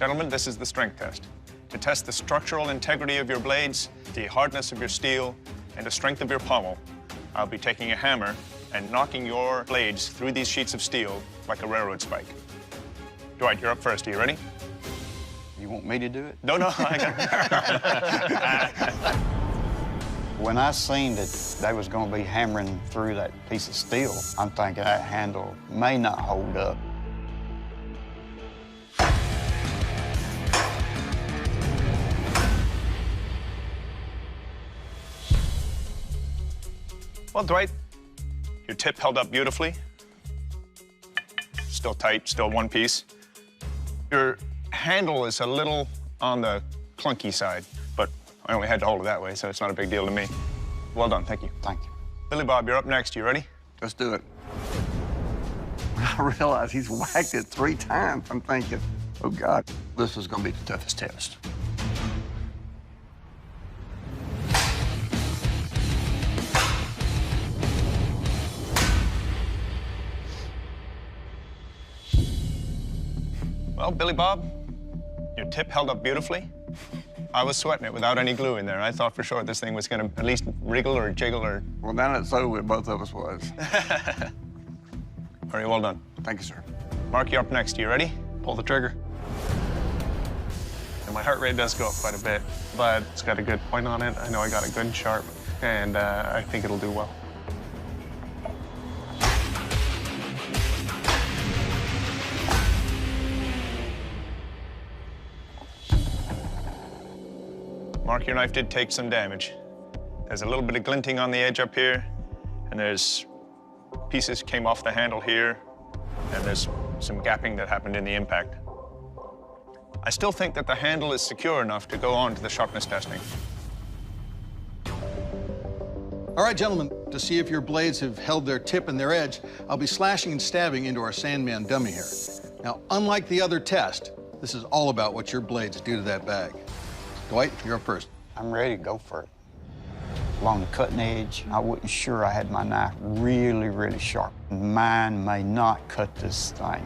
Gentlemen, this is the strength test. To test the structural integrity of your blades, the hardness of your steel, and the strength of your pommel, I'll be taking a hammer and knocking your blades through these sheets of steel like a railroad spike. Dwight, you're up first. Are you ready? You want me to do it? No, I got When I seen that they was gonna be hammering through that piece of steel, I'm thinking that handle may not hold up. Well, Dwight, your tip held up beautifully. Still tight, still one piece. Your handle is a little on the clunky side, but I only had to hold it that way, so it's not a big deal to me. Well done, thank you. Thank you. Billy Bob, you're up next. You ready? Let's do it. I realize he's whacked it 3 times. I'm thinking, oh, God, this is going to be the toughest test. Well, Billy Bob, your tip held up beautifully. I was sweating it without any glue in there. I thought for sure this thing was going to at least wriggle or jiggle or... Well, now it's over, both of us was. Very well done. Thank you, sir. Mark, you're up next. You ready? Pull the trigger. And my heart rate does go up quite a bit, but it's got a good point on it. I know I got a good sharp, and I think it'll do well. Mark, your knife did take some damage. There's a little bit of glinting on the edge up here, and there's pieces came off the handle here, and there's some gapping that happened in the impact. I still think that the handle is secure enough to go on to the sharpness testing. All right, gentlemen, to see if your blades have held their tip and their edge, I'll be slashing and stabbing into our Sandman dummy here. Now, unlike the other test, this is all about what your blades do to that bag. Dwight, you're up first. I'm ready to go for it. Along the cutting edge, I wasn't sure I had my knife really, really sharp. Mine may not cut this thing.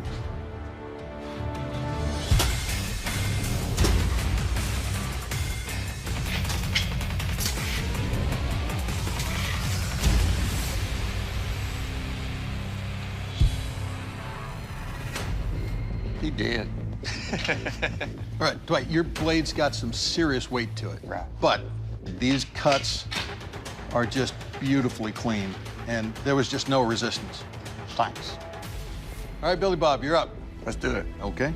He did. All right, Dwight, your blade's got some serious weight to it. Right. But these cuts are just beautifully clean, and there was just no resistance. Thanks. All right, Billy Bob, you're up. Let's do it. Okay.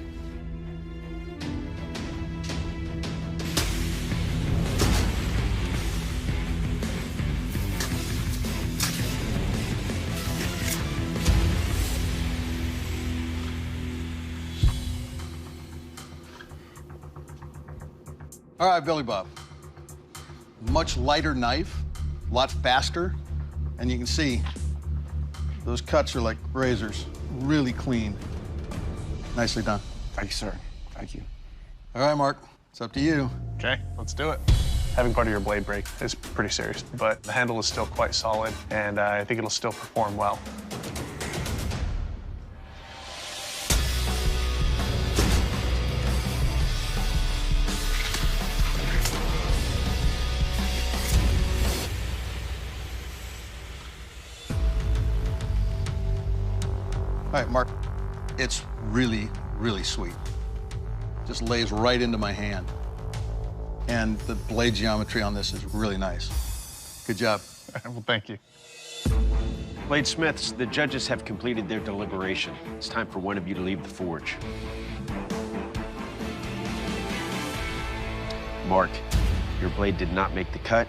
All right, Billy Bob. Much lighter knife, a lot faster, and you can see those cuts are like razors, really clean. Nicely done. Thank you, sir. Thank you. All right, Mark, it's up to you. Okay, let's do it. Having part of your blade break is pretty serious, but the handle is still quite solid, and I think it'll still perform well. All right, Mark, it's really, really sweet. Just lays right into my hand. And the blade geometry on this is really nice. Good job. Well, thank you. Bladesmiths, the judges have completed their deliberation. It's time for one of you to leave the forge. Mark, your blade did not make the cut.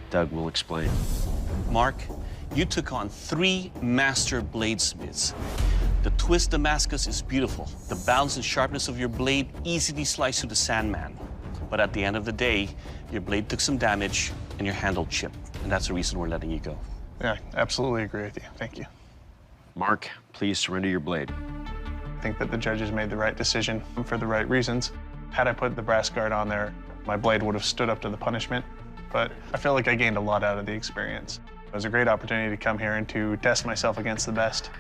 Doug will explain. Mark, you took on 3 master bladesmiths. The twist Damascus is beautiful. The balance and sharpness of your blade easily slice through the Sandman. But at the end of the day, your blade took some damage and your handle chipped. And that's the reason we're letting you go. Yeah, absolutely agree with you. Thank you. Mark, please surrender your blade. I think that the judges made the right decision for the right reasons. Had I put the brass guard on there, my blade would have stood up to the punishment. But I feel like I gained a lot out of the experience. It was a great opportunity to come here and to test myself against the best.